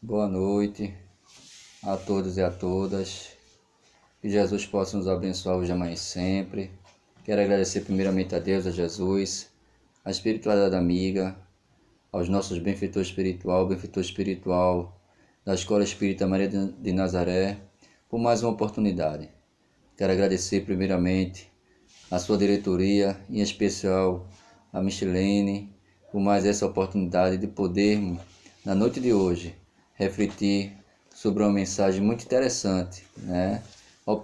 Boa noite a todos e a todas. Que Jesus possa nos abençoar hoje, amanhã e sempre. Quero agradecer primeiramente a Deus, a Jesus, a espiritualidade amiga, aos nossos benfeitor espiritual da Escola Espírita Maria de Nazaré, por mais uma oportunidade. Quero agradecer primeiramente a sua diretoria, em especial a Michelene, por mais essa oportunidade de podermos, na noite de hoje, refletir sobre uma mensagem muito interessante, né? Os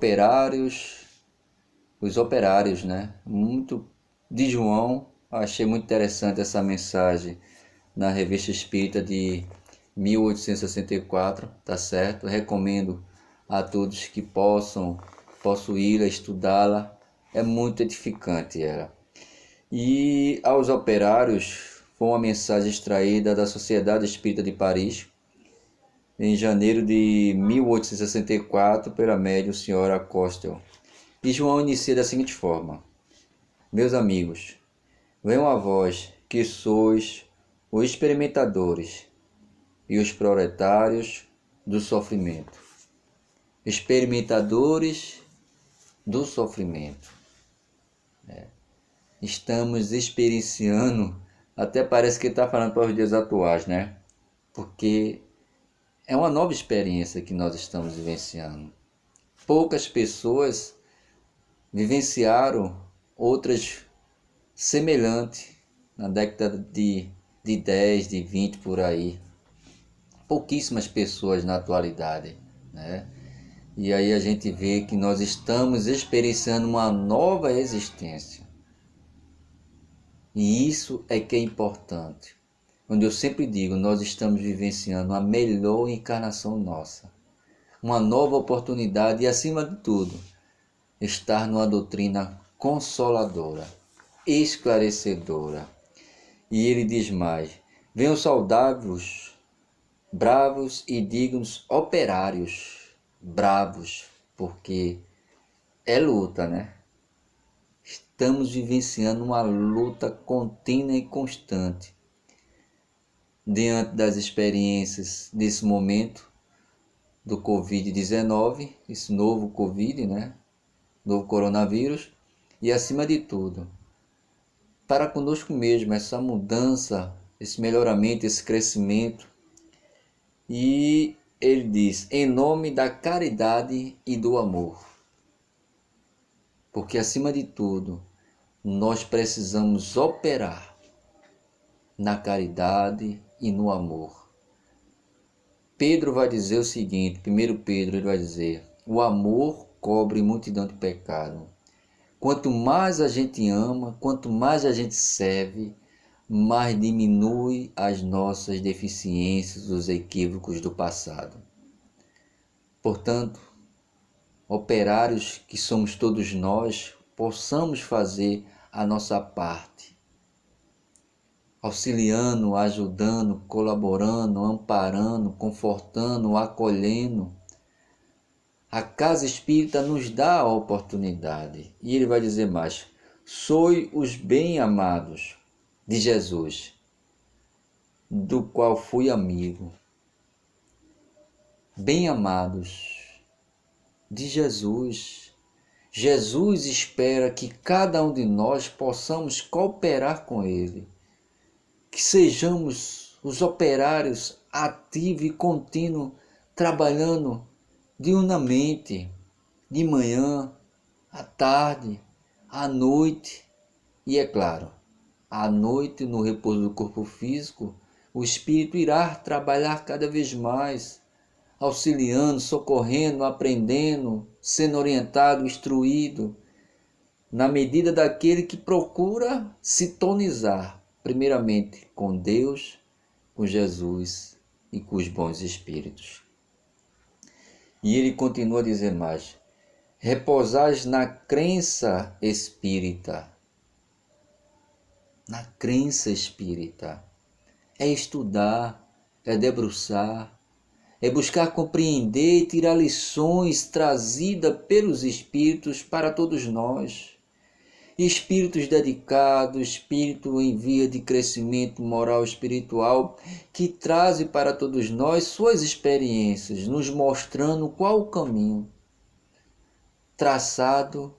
operários, né? Muito de João, achei muito interessante essa mensagem na Revista Espírita de 1864, tá certo? Recomendo a todos que possam possuí-la, estudá-la, é muito edificante ela. E aos operários, foi uma mensagem extraída da Sociedade Espírita de Paris, em janeiro de 1864, pela médium senhora Costel. E João inicia da seguinte forma: Meus amigos, venham a vós que sois os experimentadores e os proletários do sofrimento. Experimentadores do sofrimento. Estamos experienciando, até parece que está falando para os dias atuais, né? Porque é uma nova experiência que nós estamos vivenciando. Poucas pessoas vivenciaram outras semelhantes na década de 10, de 20 por aí. Pouquíssimas pessoas na atualidade, né? E aí a gente vê que nós estamos experienciando uma nova existência. E isso é que é importante. Onde eu sempre digo, nós estamos vivenciando a melhor encarnação nossa. Uma nova oportunidade e, acima de tudo, estar numa doutrina consoladora, esclarecedora. E ele diz mais: venham saudáveis, bravos e dignos operários. Bravos, porque é luta, né? Estamos vivenciando uma luta contínua e constante. Diante das experiências desse momento do Covid-19, esse novo Covid, né? Novo coronavírus, e acima de tudo, para conosco mesmo, essa mudança, esse melhoramento, esse crescimento. E ele diz, em nome da caridade e do amor. Porque acima de tudo, nós precisamos operar na caridade e no amor. Pedro vai dizer o seguinte, 1 Pedro, ele vai dizer, o amor cobre multidão de pecado. Quanto mais a gente ama, quanto mais a gente serve, mais diminui as nossas deficiências, os equívocos do passado. Portanto, operários que somos todos nós, possamos fazer a nossa parte, auxiliando, ajudando, colaborando, amparando, confortando, acolhendo. A casa espírita nos dá a oportunidade. E ele vai dizer mais: sois os bem-amados de Jesus, do qual fui amigo. Bem-amados de Jesus. Jesus espera que cada um de nós possamos cooperar com Ele, que sejamos os operários ativos e contínuos, trabalhando diurnamente, de manhã, à tarde, à noite. E é claro, à noite, no repouso do corpo físico, o espírito irá trabalhar cada vez mais, auxiliando, socorrendo, aprendendo, sendo orientado, instruído, na medida daquele que procura sintonizar, primeiramente com Deus, com Jesus e com os bons espíritos. E ele continua a dizer mais: repousais na crença espírita. Na crença espírita. É estudar, é debruçar, é buscar compreender e tirar lições trazidas pelos espíritos para todos nós. espíritos dedicados, espírito em via de crescimento moral e espiritual, que trazem para todos nós suas experiências, nos mostrando qual o caminho traçado,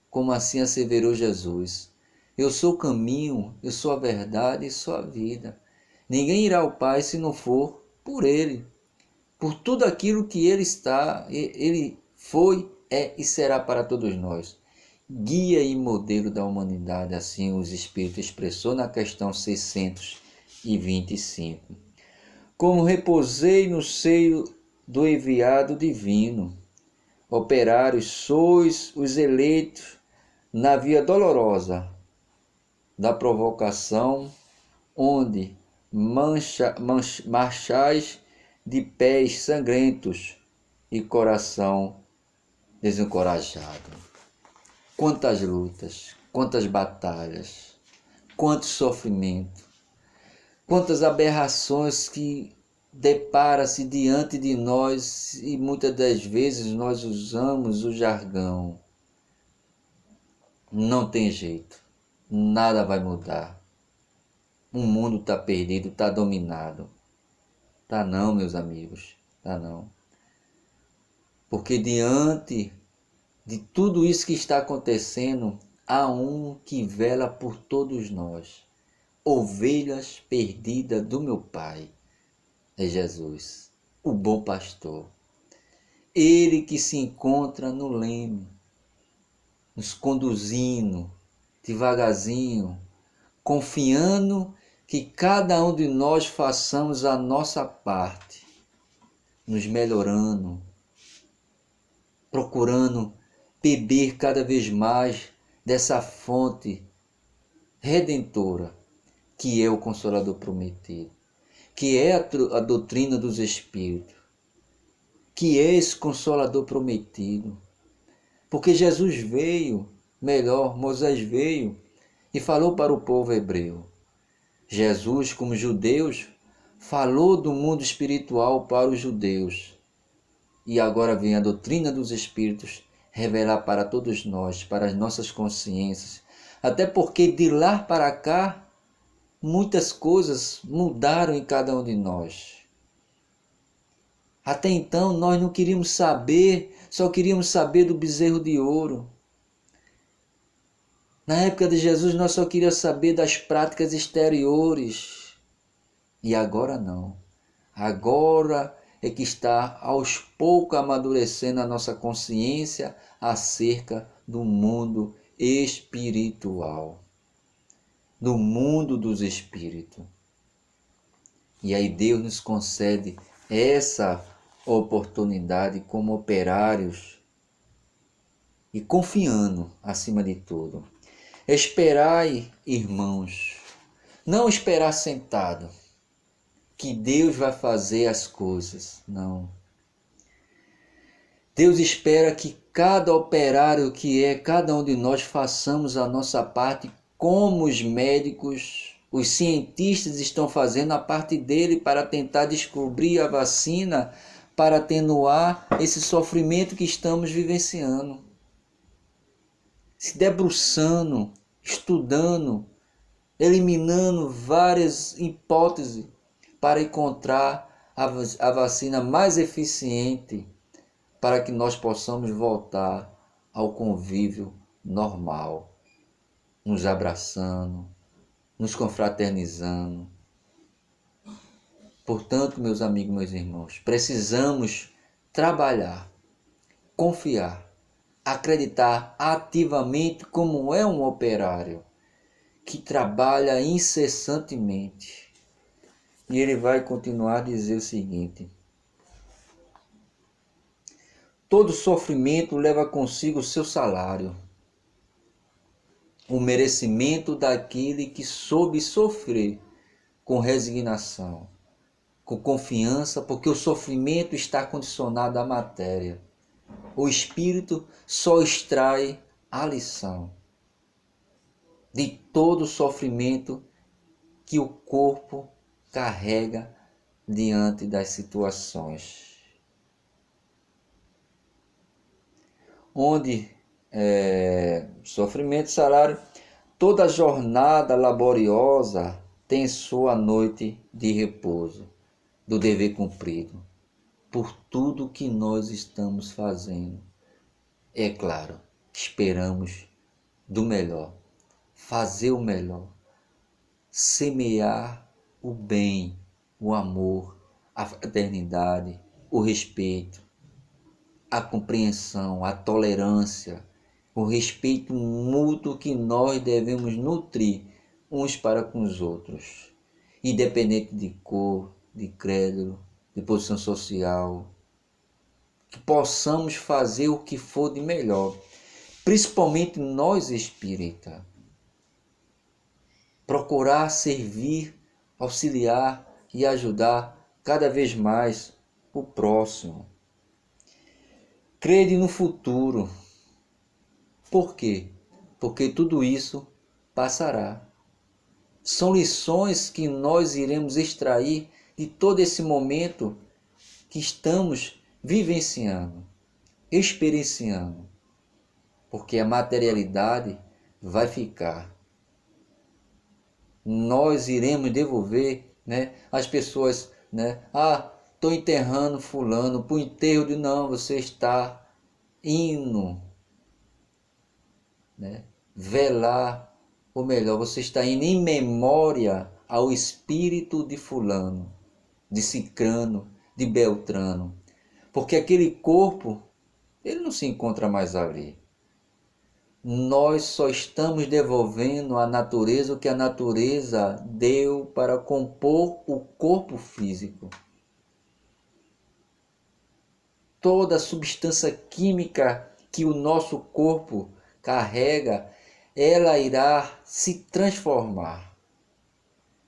como assim asseverou Jesus. Eu sou o caminho, eu sou a verdade e sou a vida. Ninguém irá ao Pai se não for por Ele, por tudo aquilo que Ele foi, é e será para todos nós. Guia e modelo da humanidade, assim os Espíritos expressou na questão 625. Como repousei no seio do enviado divino, operários sois os eleitos na via dolorosa da provocação, onde marchais de pés sangrentos e coração desencorajado. Quantas lutas, quantas batalhas, quanto sofrimento, quantas aberrações que depara-se diante de nós, e muitas das vezes nós usamos o jargão. Não tem jeito, nada vai mudar. O mundo está perdido, está dominado. Tá não, meus amigos, tá não. Porque diante de tudo isso que está acontecendo, há um que vela por todos nós. Ovelhas perdidas do meu Pai. É Jesus, o bom pastor. Ele que se encontra no leme, nos conduzindo devagarzinho, confiando que cada um de nós façamos a nossa parte, nos melhorando, procurando beber cada vez mais dessa fonte redentora, que é o Consolador prometido, que é a doutrina dos Espíritos, que é esse Consolador prometido. Porque Jesus veio, Moisés veio e falou para o povo hebreu. Jesus, como judeus, falou do mundo espiritual para os judeus. E agora vem a doutrina dos Espíritos revelar para todos nós, para as nossas consciências. Até porque de lá para cá, muitas coisas mudaram em cada um de nós. Até então nós não queríamos saber, só queríamos saber do bezerro de ouro. Na época de Jesus nós só queríamos saber das práticas exteriores. E agora não. Agora é que está aos poucos amadurecendo a nossa consciência acerca do mundo espiritual, do mundo dos espíritos. E aí Deus nos concede essa oportunidade como operários e confiando acima de tudo. Esperai, irmãos, não esperar sentado, que Deus vai fazer as coisas, não. Deus espera que cada operário que é cada um de nós façamos a nossa parte, como os médicos, os cientistas estão fazendo a parte dele para tentar descobrir a vacina, para atenuar esse sofrimento que estamos vivenciando. Se debruçando, estudando, eliminando várias hipóteses para encontrar a vacina mais eficiente para que nós possamos voltar ao convívio normal, nos abraçando, nos confraternizando. Portanto, meus amigos, meus irmãos, precisamos trabalhar, confiar, acreditar ativamente como é um operário que trabalha incessantemente. E ele vai continuar a dizer o seguinte: todo sofrimento leva consigo o seu salário, o merecimento daquele que soube sofrer com resignação, com confiança, porque o sofrimento está condicionado à matéria. O espírito só extrai a lição de todo o sofrimento que o corpo carrega diante das situações. Onde Sofrimento, salário. Toda jornada laboriosa tem sua noite de repouso, do dever cumprido, por tudo que nós estamos fazendo. É claro, esperamos do melhor, fazer o melhor, semear o bem, o amor, a fraternidade, o respeito, a compreensão, a tolerância, o respeito mútuo que nós devemos nutrir uns para com os outros, independente de cor, de credo, de posição social, que possamos fazer o que for de melhor, principalmente nós espíritas, procurar servir, auxiliar e ajudar cada vez mais o próximo. Crede no futuro. Por quê? Porque tudo isso passará. São lições que nós iremos extrair de todo esse momento que estamos vivenciando, experienciando. Porque a materialidade vai ficar. Nós iremos devolver, né, as pessoas, né? Estou enterrando fulano, para o enterro de não, você está indo, né, velar, ou melhor, você está indo em memória ao espírito de fulano, de cicrano, de beltrano, porque aquele corpo, ele não se encontra mais ali. Nós só estamos devolvendo à natureza o que a natureza deu para compor o corpo físico. Toda a substância química que o nosso corpo carrega, ela irá se transformar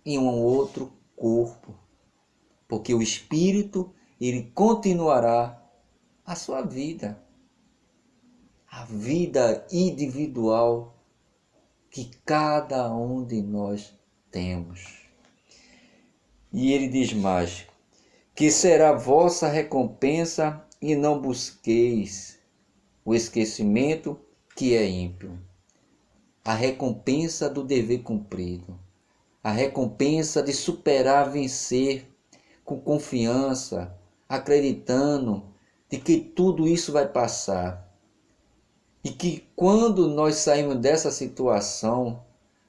em um outro corpo, porque o espírito, ele continuará a sua vida, a vida individual que cada um de nós temos. E ele diz mais, que será vossa recompensa e não busqueis o esquecimento que é ímpio. A recompensa do dever cumprido, a recompensa de superar, vencer com confiança, acreditando de que tudo isso vai passar. E que quando nós saímos dessa situação,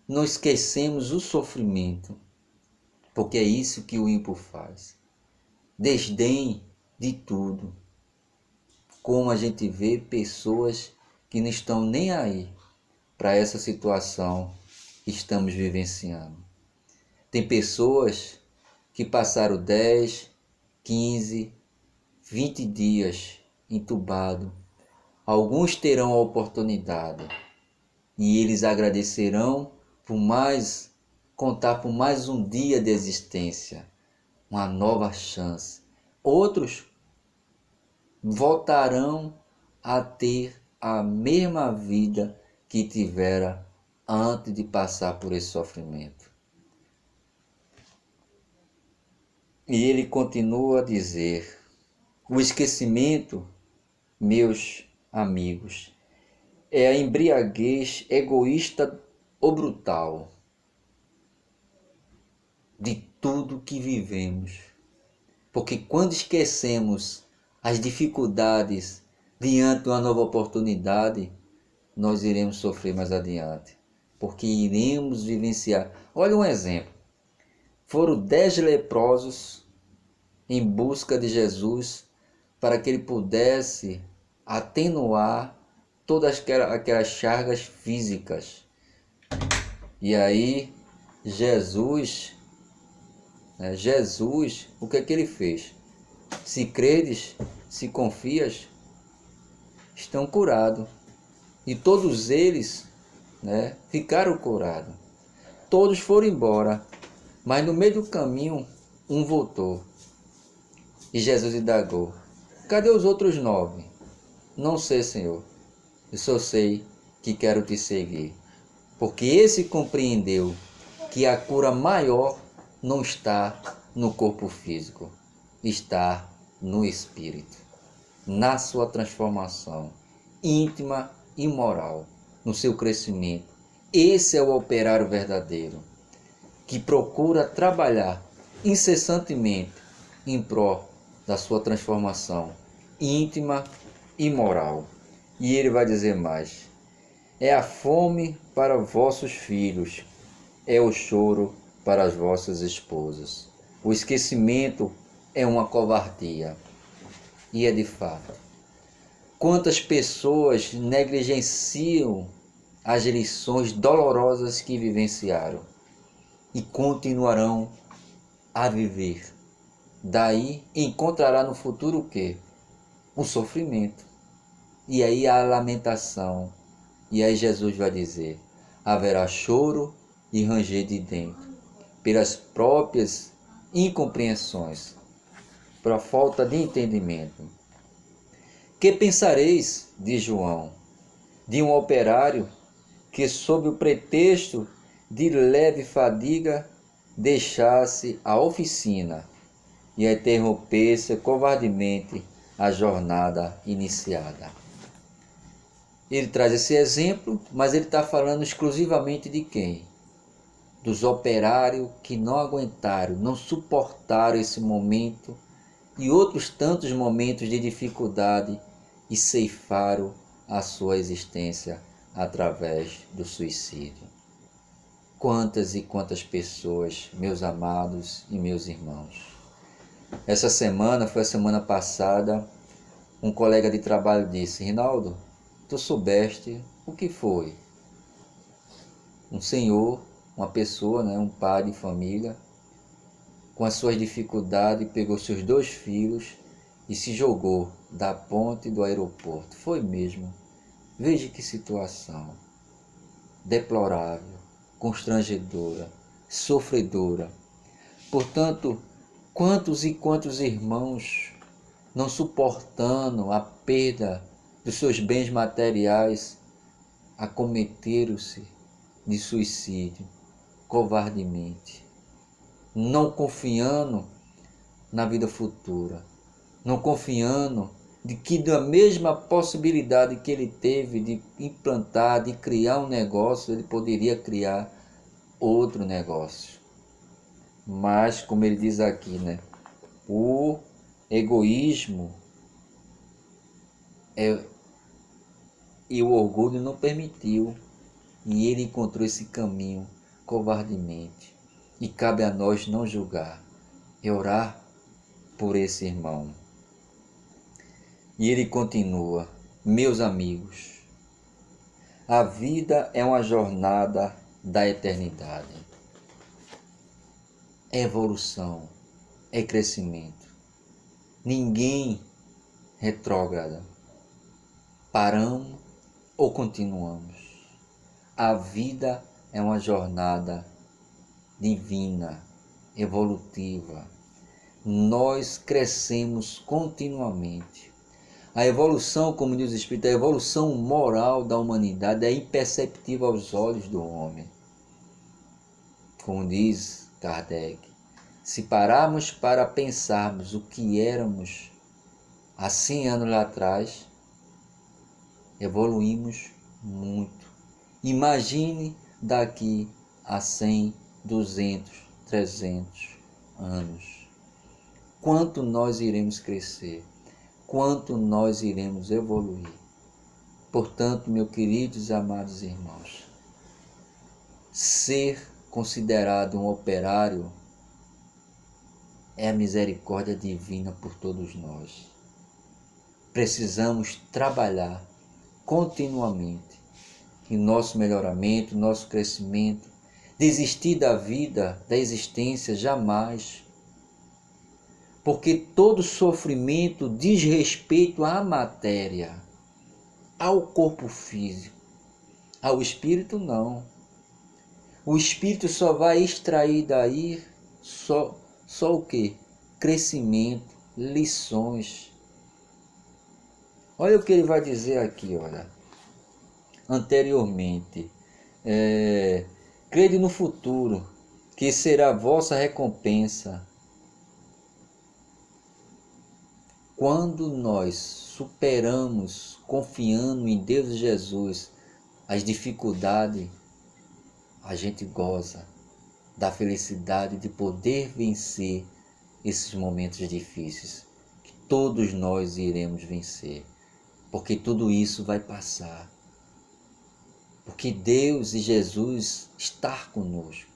não esquecemos o sofrimento, porque é isso que o ímpio faz. Desdém de tudo. Como a gente vê pessoas que não estão nem aí para essa situação que estamos vivenciando. Tem pessoas que passaram 10, 15, 20 dias entubados. Alguns terão a oportunidade e eles agradecerão por contar por mais um dia de existência, uma nova chance. Outros voltarão a ter a mesma vida que tivera antes de passar por esse sofrimento. E ele continua a dizer, o esquecimento, meus amigos, é a embriaguez egoísta ou brutal de tudo que vivemos. Porque quando esquecemos as dificuldades diante de uma nova oportunidade, nós iremos sofrer mais adiante. Porque iremos vivenciar. Olha um exemplo. Foram 10 leprosos em busca de Jesus para que ele pudesse atenuar todas aquelas chagas físicas. E aí, Jesus, o que é que ele fez? Se credes, se confias, estão curados. E todos eles, ficaram curados. Todos foram embora, mas no meio do caminho, um voltou. E Jesus indagou, cadê os outros 9? Não sei, Senhor. Eu só sei que quero te seguir. Porque esse compreendeu que a cura maior não está no corpo físico, está no espírito, na sua transformação íntima e moral no seu crescimento. Esse é o operário verdadeiro, que procura trabalhar incessantemente em prol da sua transformação íntima e moral. E ele vai dizer mais: é a fome para vossos filhos, é o choro para as vossas esposas. O esquecimento é uma covardia. E é de fato. Quantas pessoas negligenciam as lições dolorosas que vivenciaram e continuarão a viver. Daí encontrará no futuro o quê? O sofrimento. E aí a lamentação. E aí Jesus vai dizer: haverá choro e ranger de dentro, pelas próprias incompreensões, pela falta de entendimento. Que pensareis, diz João, de um operário que, sob o pretexto de leve fadiga, deixasse a oficina e interrompesse covardemente a jornada iniciada? Ele traz esse exemplo, mas ele está falando exclusivamente de quem? Dos operários que não aguentaram, não suportaram esse momento e outros tantos momentos de dificuldade e ceifaram a sua existência através do suicídio. Quantas e quantas pessoas, meus amados e meus irmãos. Essa semana, foi a semana passada, um colega de trabalho disse: Rinaldo, tu soubeste o que foi? Um senhor, uma pessoa, um pai de família, com as suas dificuldades, pegou seus 2 filhos e se jogou da ponte do aeroporto. Foi mesmo. Veja que situação deplorável, constrangedora, sofredora. Portanto, quantos e quantos irmãos, não suportando a perda dos seus bens materiais, acometeram-se de suicídio covardemente, não confiando na vida futura, não confiando de que da mesma possibilidade que ele teve de implantar, de criar um negócio, ele poderia criar outro negócio. Mas, como ele diz aqui, o egoísmo e o orgulho não permitiu, e ele encontrou esse caminho covardemente. E cabe a nós não julgar, e orar por esse irmão. E ele continua: meus amigos, a vida é uma jornada da eternidade. É evolução, é crescimento. Ninguém retrógrada. Paramos ou continuamos. A vida é uma jornada divina, evolutiva. Nós crescemos continuamente. A evolução, como diz o Espírito, a evolução moral da humanidade é imperceptível aos olhos do homem. Como diz Kardec, se pararmos para pensarmos o que éramos há 100 anos lá atrás, evoluímos muito. Imagine daqui a 100, 200, 300 anos. Quanto nós iremos crescer, quanto nós iremos evoluir. Portanto, meus queridos e amados irmãos, ser considerado um operário é a misericórdia divina por todos nós. Precisamos trabalhar continuamente em nosso melhoramento, nosso crescimento. Desistir da vida, da existência, jamais. Porque todo sofrimento diz respeito à matéria, ao corpo físico. Ao espírito, não. O espírito só vai extrair daí só o quê? Crescimento, lições. Olha o que ele vai dizer aqui, olha. Anteriormente, crede no futuro, que será a vossa recompensa. quando nós superamos, confiando em Deus e Jesus, as dificuldades, a gente goza da felicidade de poder vencer esses momentos difíceis, que todos nós iremos vencer, porque tudo isso vai passar, porque Deus e Jesus estão conosco,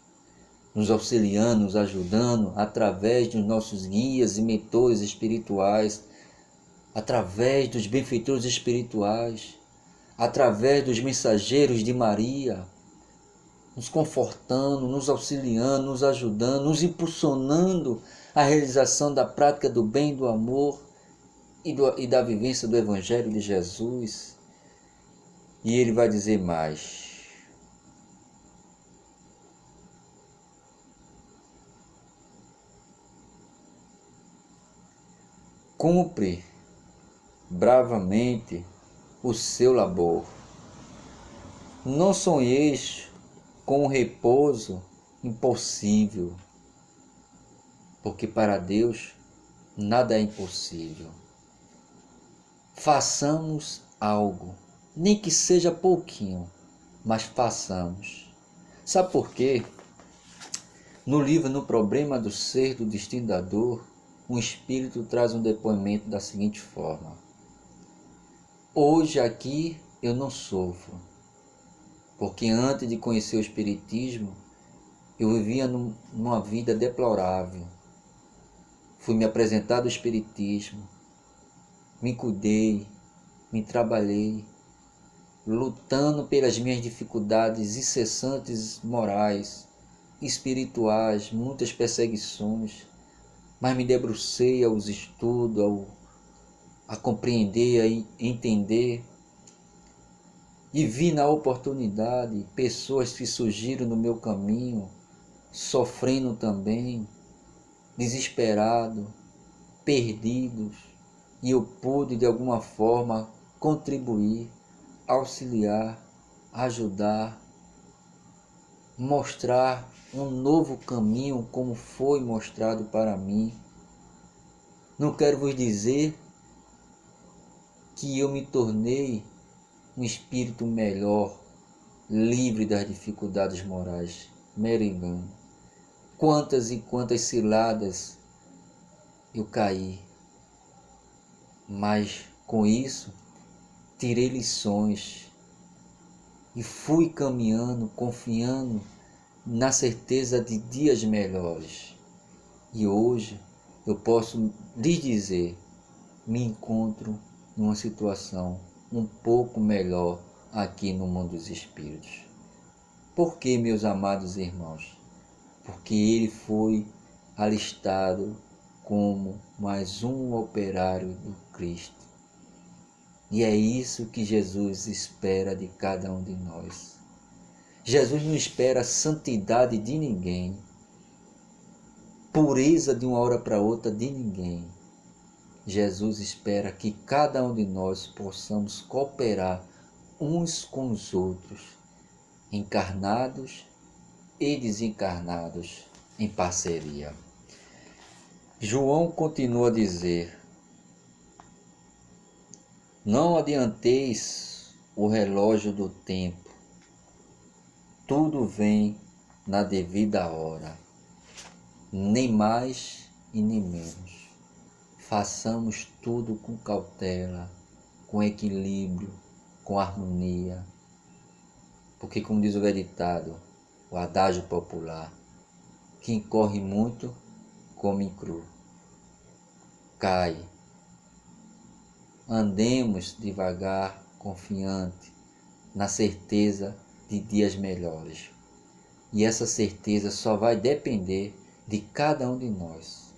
nos auxiliando, nos ajudando através dos nossos guias e mentores espirituais, através dos benfeitores espirituais, através dos mensageiros de Maria, nos confortando, nos auxiliando, nos ajudando, nos impulsionando à realização da prática do bem, do amor e da vivência do Evangelho de Jesus. E ele vai dizer mais. Cumpre bravamente o seu labor. Não sonheis com um repouso impossível, porque para Deus nada é impossível. Façamos algo, nem que seja pouquinho, mas façamos. Sabe por quê? No livro No Problema do Ser, do Destino da Dor, um espírito traz um depoimento da seguinte forma: hoje aqui eu não sofro, porque antes de conhecer o Espiritismo, eu vivia numa vida deplorável. Fui me apresentar ao Espiritismo, me cuidei, me trabalhei, lutando pelas minhas dificuldades incessantes morais, espirituais, muitas perseguições, mas me debrucei aos estudos, a compreender, a entender, e vi na oportunidade pessoas que surgiram no meu caminho, sofrendo também, desesperados, perdidos, e eu pude de alguma forma contribuir, auxiliar, ajudar, mostrar um novo caminho como foi mostrado para mim. Não quero vos dizer que eu me tornei um espírito melhor, livre das dificuldades morais, mero engano. Quantas e quantas ciladas eu caí, mas com isso tirei lições e fui caminhando, confiando na certeza de dias melhores. E hoje eu posso lhes dizer, me encontro numa situação um pouco melhor aqui no mundo dos espíritos. Por que, meus amados irmãos? Porque ele foi alistado como mais um operário do Cristo. E é isso que Jesus espera de cada um de nós. Jesus não espera santidade de ninguém, pureza de uma hora para outra de ninguém. Jesus espera que cada um de nós possamos cooperar uns com os outros, encarnados e desencarnados, em parceria. João continua a dizer: não adianteis o relógio do tempo, tudo vem na devida hora, nem mais e nem menos. Façamos tudo com cautela, com equilíbrio, com harmonia, porque, como diz o velho ditado, o adágio popular, quem corre muito, come cru, cai. Andemos devagar, confiante, na certeza de dias melhores. E essa certeza só vai depender de cada um de nós,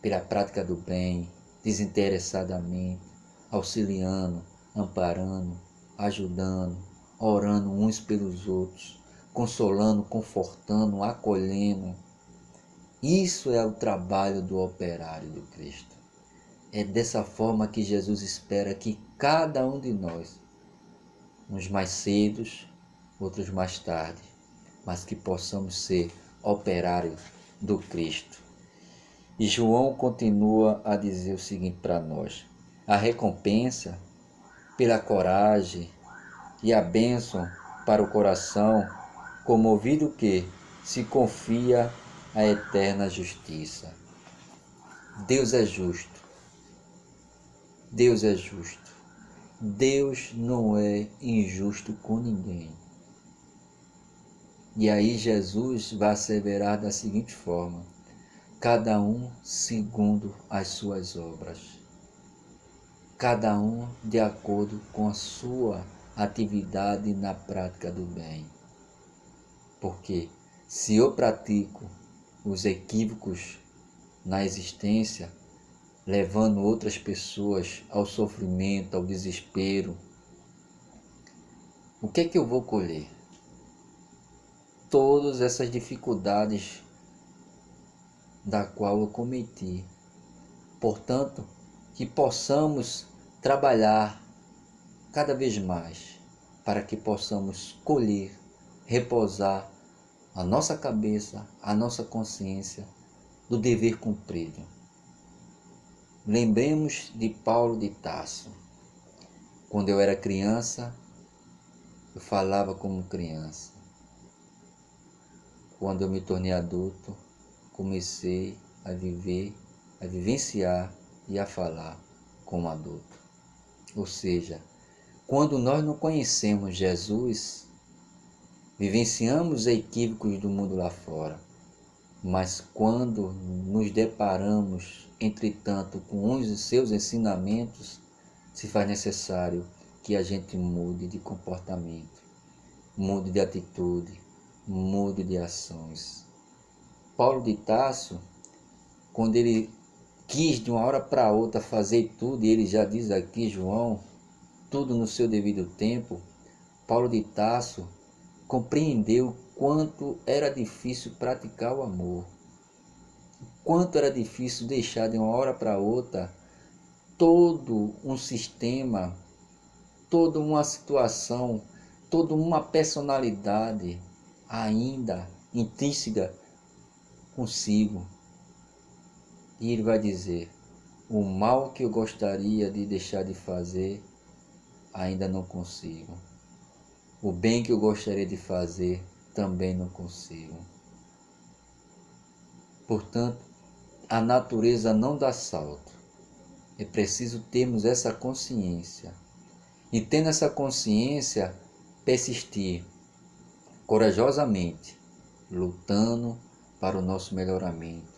pela prática do bem, desinteressadamente, auxiliando, amparando, ajudando, orando uns pelos outros, consolando, confortando, acolhendo. Isso é o trabalho do operário do Cristo. É dessa forma que Jesus espera que cada um de nós, uns mais cedos, outros mais tarde, mas que possamos ser operários do Cristo. E João continua a dizer o seguinte para nós: a recompensa pela coragem e a bênção para o coração, comovido que se confia à eterna justiça. Deus é justo. Deus é justo. Deus não é injusto com ninguém. E aí Jesus vai asseverar da seguinte forma: cada um segundo as suas obras. Cada um de acordo com a sua atividade na prática do bem. Porque se eu pratico os equívocos na existência, levando outras pessoas ao sofrimento, ao desespero, o que é que eu vou colher? Todas essas dificuldades da qual eu cometi. Portanto, que possamos trabalhar cada vez mais para que possamos colher, repousar a nossa cabeça, a nossa consciência do dever cumprido. Lembremos de Paulo de Tarso. Quando eu era criança, eu falava como criança. Quando eu me tornei adulto, comecei a viver, a vivenciar e a falar como adulto. Ou seja, quando nós não conhecemos Jesus, vivenciamos equívocos do mundo lá fora. Mas quando nos deparamos, entretanto, com uns de seus ensinamentos, se faz necessário que a gente mude de comportamento, mude de atitude, mude de ações. Paulo de Tarso, quando ele quis de uma hora para outra fazer tudo, e ele já diz aqui, João, tudo no seu devido tempo, Paulo de Tarso compreendeu quanto era difícil praticar o amor, quanto era difícil deixar de uma hora para outra todo um sistema, toda uma situação, toda uma personalidade ainda intrínseca consigo. E ele vai dizer: o mal que eu gostaria de deixar de fazer, ainda não consigo. O bem que eu gostaria de fazer, também não consigo. Portanto, a natureza não dá salto. É preciso termos essa consciência. E tendo essa consciência, persistir corajosamente, lutando para o nosso melhoramento,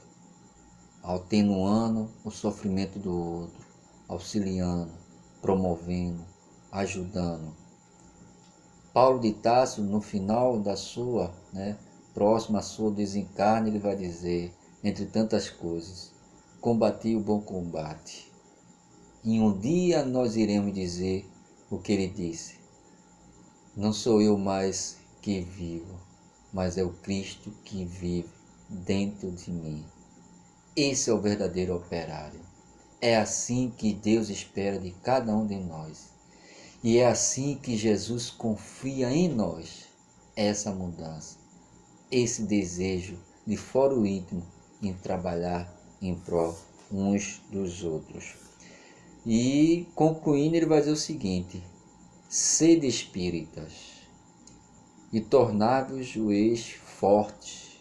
atenuando o sofrimento do outro, auxiliando, promovendo, ajudando. Paulo de Tarso, no final da sua, próximo à sua desencarne, ele vai dizer, entre tantas coisas: combati o bom combate. E um dia nós iremos dizer o que ele disse: não sou eu mais que vivo, mas é o Cristo que vive dentro de mim. Esse é o verdadeiro operário. É assim que Deus espera de cada um de nós. E é assim que Jesus confia em nós essa mudança, esse desejo de foro íntimo em trabalhar em prol uns dos outros. E concluindo, ele vai dizer o seguinte: sede espíritas e tornai-vos fortes,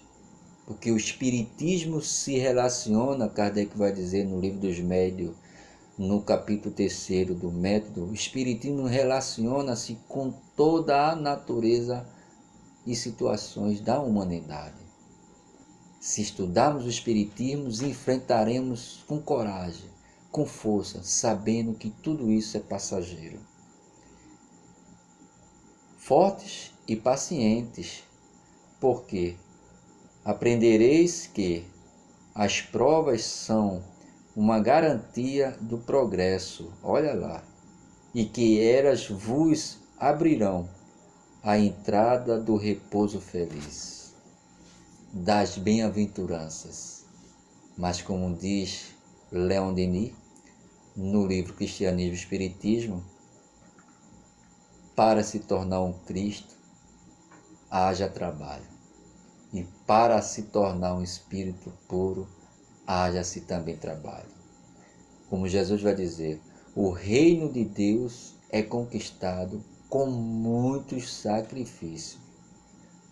porque o espiritismo se relaciona, Kardec vai dizer no Livro dos Médiuns, no capítulo 3º do método, o espiritismo relaciona-se com toda a natureza e situações da humanidade. Se estudarmos o espiritismo, enfrentaremos com coragem, com força, sabendo que tudo isso é passageiro. Fortes e pacientes, porque aprendereis que as provas são uma garantia do progresso, olha lá, e que elas vos abrirão a entrada do repouso feliz, das bem-aventuranças. Mas como diz Leon Denis, no livro Cristianismo e Espiritismo, para se tornar um Cristo, haja trabalho. E para se tornar um espírito puro, haja-se também trabalho. Como Jesus vai dizer, o reino de Deus é conquistado com muitos sacrifícios.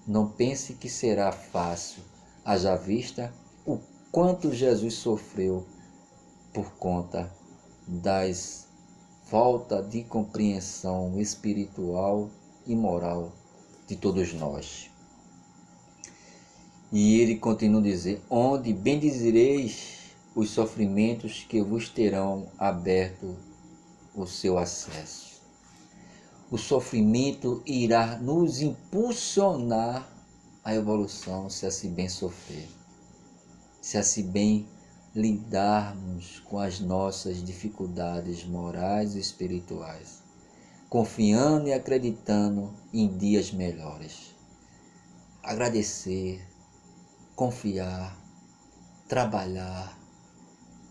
Não pense que será fácil, haja vista o quanto Jesus sofreu por conta das falta de compreensão espiritual e moral de todos nós. E ele continua a dizer, onde bendizereis os sofrimentos que vos terão aberto o seu acesso. O sofrimento irá nos impulsionar à evolução, se assim bem sofrer, se assim bem lidarmos com as nossas dificuldades morais e espirituais, confiando e acreditando em dias melhores. Agradecer, confiar, trabalhar,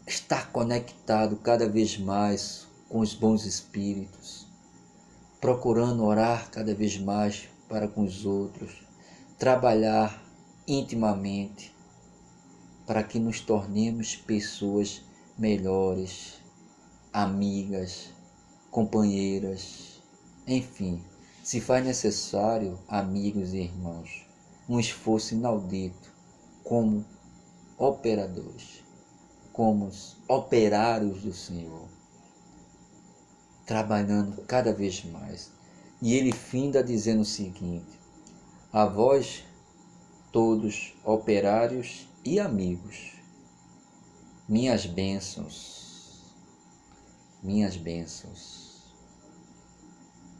estar conectado cada vez mais com os bons espíritos, procurando orar cada vez mais para com os outros, trabalhar intimamente para que nos tornemos pessoas melhores, amigas, companheiras, enfim, se faz necessário, amigos e irmãos, um esforço inaudito como operadores, como operários do Senhor, trabalhando cada vez mais. E ele finda dizendo o seguinte, a vós todos operários e amigos, minhas bênçãos,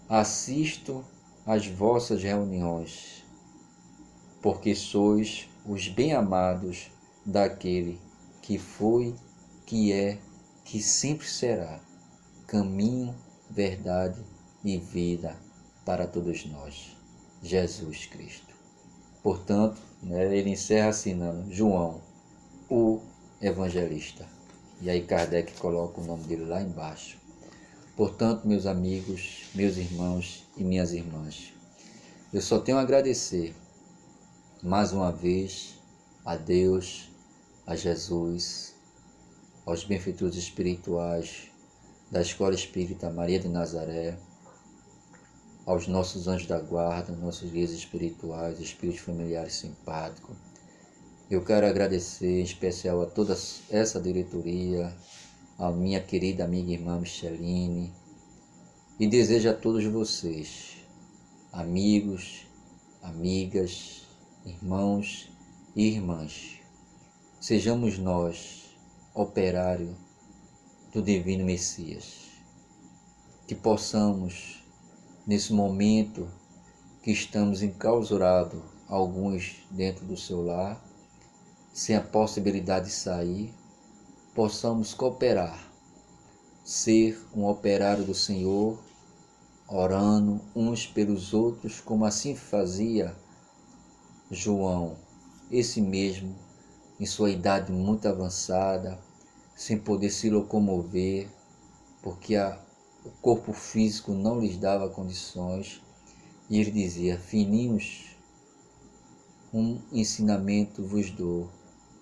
assisto às vossas reuniões, porque sois os bem-amados daquele que foi, que é, que sempre será, caminho, verdade e vida para todos nós, Jesus Cristo. Portanto, ele encerra assinando João, o evangelista. E aí Kardec coloca o nome dele lá embaixo. Portanto, meus amigos, meus irmãos e minhas irmãs, eu só tenho a agradecer mais uma vez a Deus, a Jesus, aos benfeitores espirituais da Escola Espírita Maria de Nazaré, aos nossos anjos da guarda, nossos guias espirituais, espíritos familiares simpáticos. Eu quero agradecer em especial a toda essa diretoria, a minha querida amiga e irmã Micheline, e desejo a todos vocês, amigos, amigas, irmãos e irmãs, sejamos nós operário do Divino Messias, que possamos, nesse momento que estamos enclausurados, alguns dentro do seu lar, sem a possibilidade de sair, possamos cooperar, ser um operário do Senhor, orando uns pelos outros, como assim fazia João, esse mesmo, em sua idade muito avançada, sem poder se locomover, porque o corpo físico não lhes dava condições, e ele dizia, filhinhos, um ensinamento vos dou,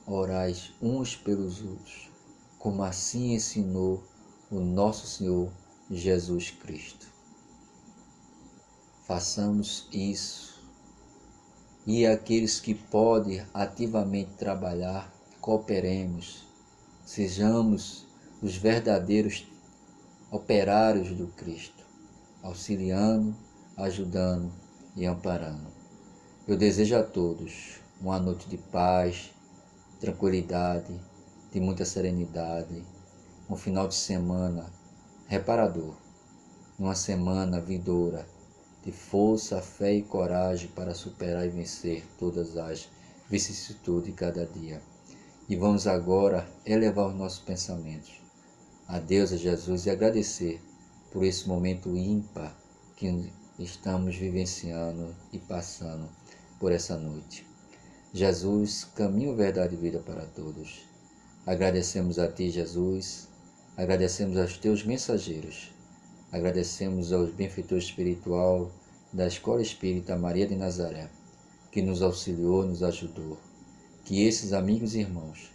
orais uns pelos outros, como assim ensinou o nosso Senhor Jesus Cristo. Façamos isso, e aqueles que podem ativamente trabalhar, cooperemos, sejamos os verdadeiros operários do Cristo, auxiliando, ajudando e amparando. Eu desejo a todos uma noite de paz, tranquilidade, de muita serenidade, um final de semana reparador, uma semana vindoura de força, fé e coragem para superar e vencer todas as vicissitudes de cada dia. E vamos agora elevar os nossos pensamentos a Deus, a Jesus, e agradecer por esse momento ímpar que estamos vivenciando e passando por essa noite. Jesus, caminho, verdade e vida para todos. Agradecemos a Ti, Jesus, agradecemos aos Teus mensageiros, agradecemos aos benfeitores espiritual da Escola Espírita Maria de Nazaré, que nos auxiliou, nos ajudou. Que esses amigos e irmãos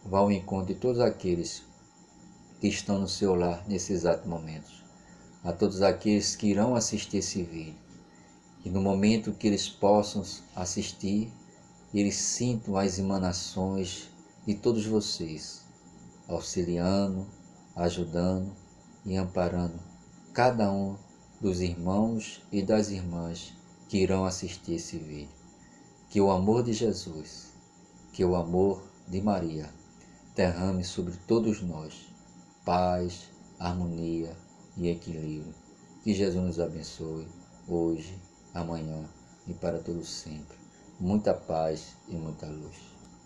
vá ao encontro de todos aqueles que estão no seu lar nesse exato momento. A todos aqueles que irão assistir esse vídeo. E no momento que eles possam assistir, eles sintam as emanações de todos vocês, auxiliando, ajudando e amparando cada um dos irmãos e das irmãs que irão assistir esse vídeo. Que o amor de Jesus, que o amor de Maria derrame sobre todos nós paz, harmonia e equilíbrio. Que Jesus nos abençoe hoje, amanhã e para todos sempre. Muita paz e muita luz.